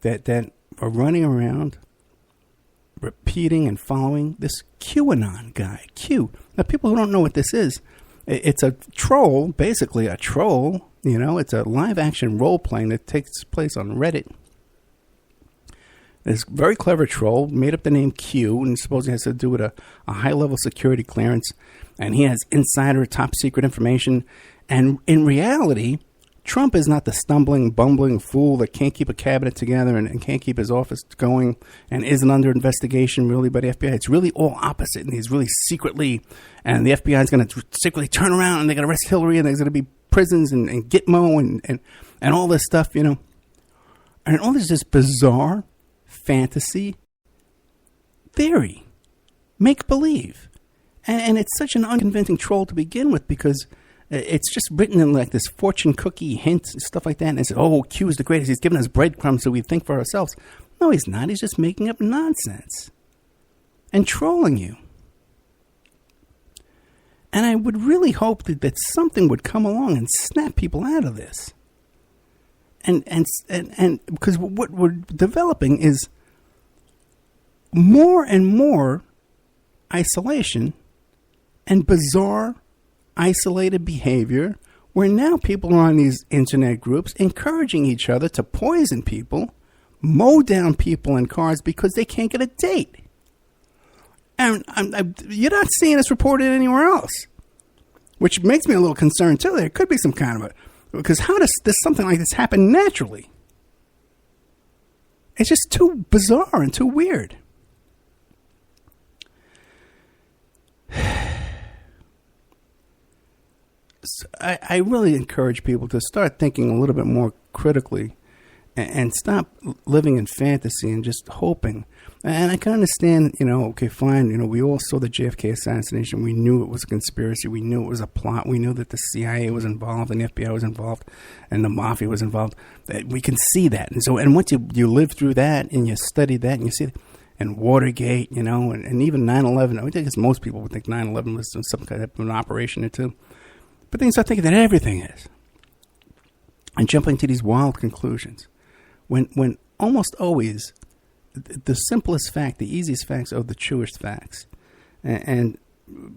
that are running around repeating and following this QAnon guy, Q. Now, people who don't know what this is, it's a troll, basically a troll. You know, it's a live-action role-playing that takes place on Reddit. This very clever troll made up the name Q, and supposedly has to do with a high-level security clearance, and he has insider top-secret information. And in reality, Trump is not the stumbling, bumbling fool that can't keep a cabinet together and can't keep his office going and isn't under investigation really by the FBI. It's really all opposite, and he's really secretly, and the FBI is going to secretly turn around and they're going to arrest Hillary, and there's going to be prisons and Gitmo and all this stuff, you know. And all this is bizarre fantasy theory, make-believe. And it's such an unconvincing troll to begin with, because it's just written in like this fortune cookie hint and stuff like that. And it's, oh, Q is the greatest. He's giving us breadcrumbs so we think for ourselves. No, he's not. He's just making up nonsense and trolling you. And I would really hope that something would come along and snap people out of this. And because what we're developing is more and more isolation and bizarre isolated behavior, where now people are on these internet groups encouraging each other to poison people, mow down people in cars because they can't get a date. And you're not seeing this reported anywhere else, which makes me a little concerned too. There could be some kind of because how does something like this happen naturally? It's just too bizarre and too weird. So I really encourage people to start thinking a little bit more critically and stop living in fantasy and just hoping. And I can understand, okay, fine. We all saw the JFK assassination. We knew it was a conspiracy. We knew it was a plot. We knew that the CIA was involved and the FBI was involved and the mafia was involved. We can see that. And once you live through that and you study that and you see that, and Watergate, and even 9/11. I guess most people would think 9/11 was some kind of an operation or two. But then you start thinking that everything is. And jumping to these wild conclusions. When almost always the simplest fact, the easiest facts are the truest facts. And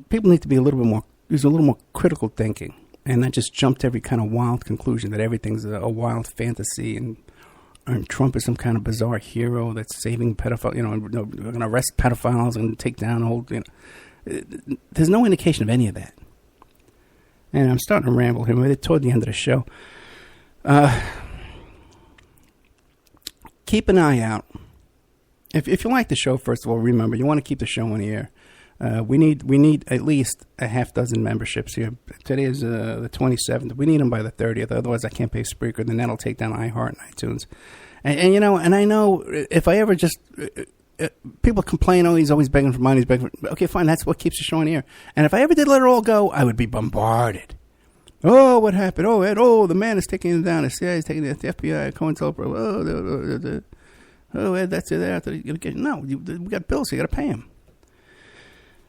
people need to be use a little more critical thinking and not just jump to every kind of wild conclusion that everything's a wild fantasy and Trump is some kind of bizarre hero that's saving pedophiles, we're going to arrest pedophiles and take down old, There's no indication of any of that. And I'm starting to ramble here. We're toward the end of the show. Keep an eye out. If you like the show, first of all, remember, you want to keep the show on the air. We need at least a half dozen memberships here. Today is the 27th. We need them by the 30th. Otherwise, I can't pay Spreaker. Then that'll take down iHeart and iTunes. And I know if I ever just... people complain, he's always begging for money. Okay, fine, that's what keeps the show on the air. And if I ever did let it all go, I would be bombarded. Oh, what happened? Oh, Ed, the man is taking it down. The CIA is taking it. The FBI, COINTELPRO. Ed, that's it. No, we got bills. You got to pay him.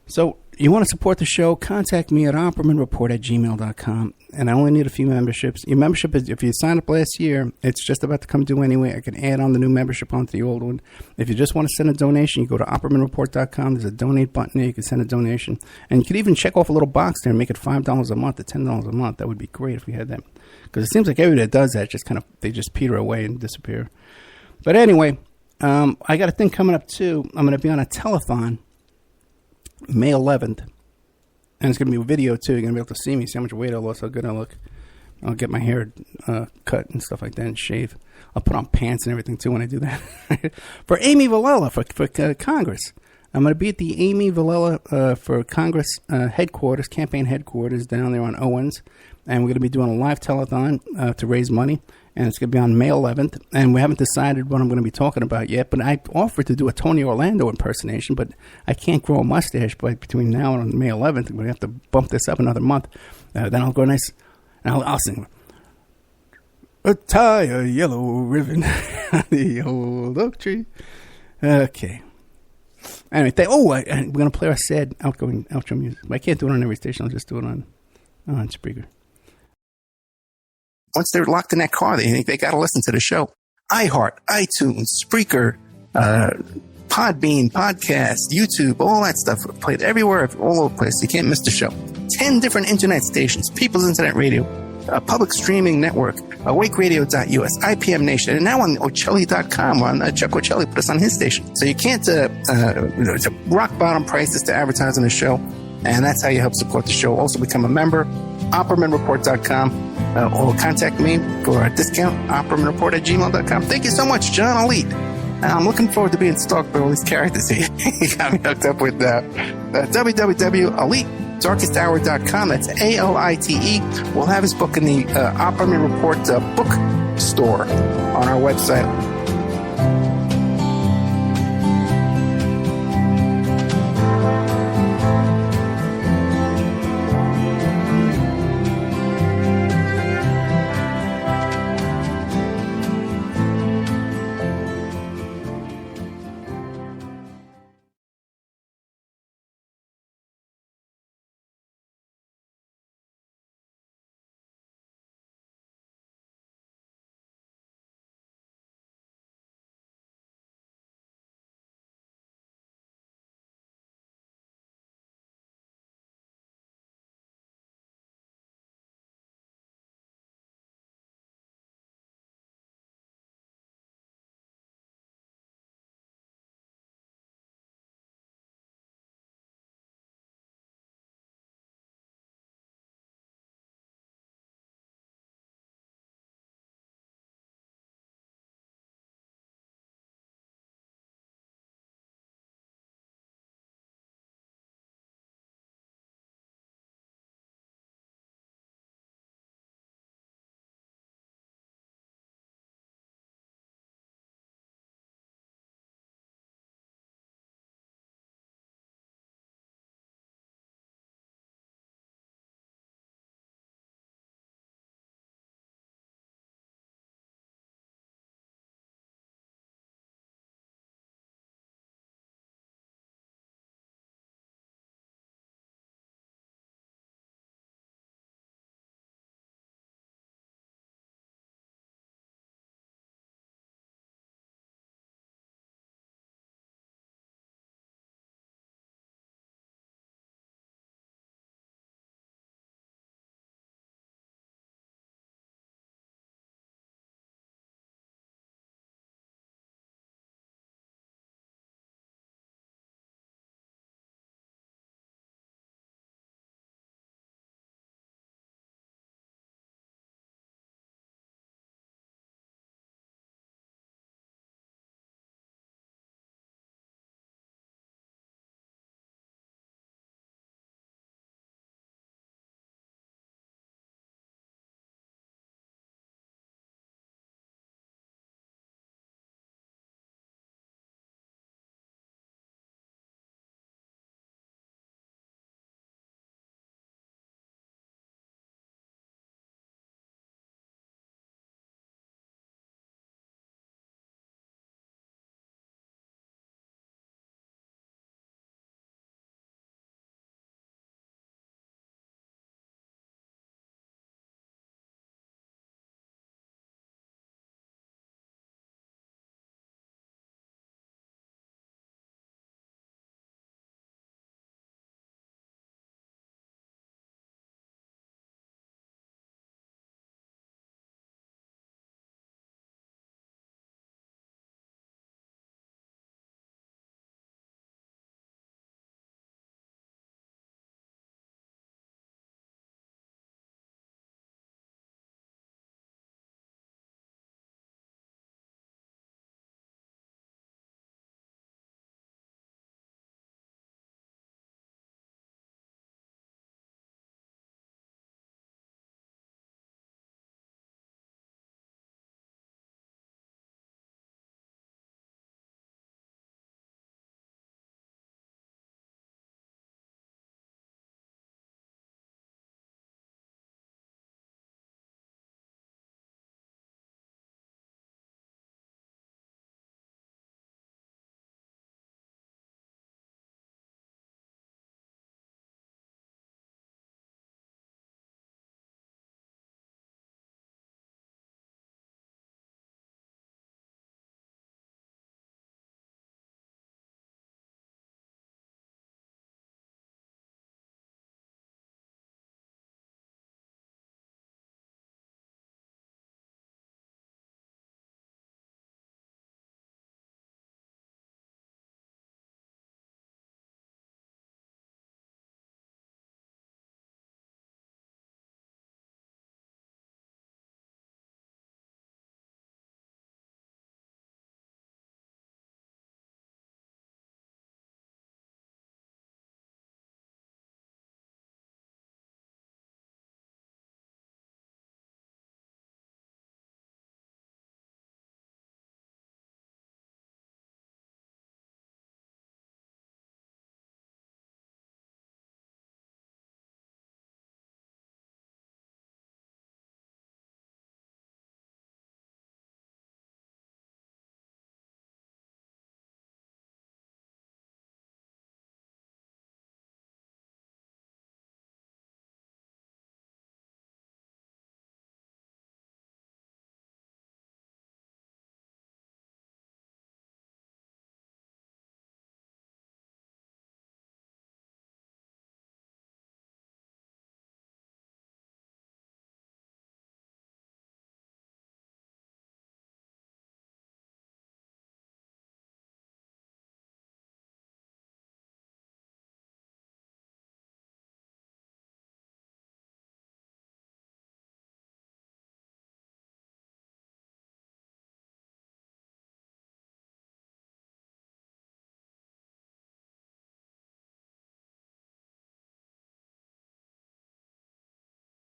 So you want to support the show, contact me at oppermanreport@gmail.com. And I only need a few memberships. Your membership is, if you signed up last year, it's just about to come due anyway. I can add on the new membership onto the old one. If you just want to send a donation, you go to oppermanreport.com. There's a donate button there. You can send a donation. And you could even check off a little box there and make it $5 a month or $10 a month. That would be great if we had that. Because it seems like everybody that does that they just peter away and disappear. But anyway, I got a thing coming up too. I'm going to be on a telethon May 11th. And it's going to be a video, too. You're going to be able to see me, see how much weight I lost, how good I look. I'll get my hair cut and stuff like that and shave. I'll put on pants and everything, too, when I do that. For Amy Villela, for Congress. I'm going to be at the Amy Villela for Congress headquarters, campaign headquarters down there on Owens. And we're going to be doing a live telethon to raise money. and it's going to be on May 11th, and we haven't decided what I'm going to be talking about yet, but I offered to do a Tony Orlando impersonation, but I can't grow a mustache between now and May 11th. We're going to have to bump this up another month. Then I'll go nice, and I'll sing, tie a yellow ribbon on the old oak tree. Okay. Anyway, we're going to play our sad outro music. I can't do it on every station. I'll just do it on Spreaker. Once they're locked in that car, they think they got to listen to the show. iHeart, iTunes, Spreaker, Podbean, Podcast, YouTube, all that stuff. Played everywhere, all over the place. You can't miss the show. 10 different internet stations, People's Internet Radio, a public streaming network, awakeradio.us, IPM Nation, and now on Ocelli.com. Chuck Ocelli put us on his station. So you can't, it's rock bottom prices to advertise on the show, and that's how you help support the show. Also become a member, OppermanReport.com, or contact me for a discount, OppermanReport@gmail.com. Thank you so much, John Elite. I'm looking forward to being stalked by all these characters here. He got me hooked up with www.elitedarkesthour.com. That's ALITE. We'll have his book in the Opperman Report book store on our website.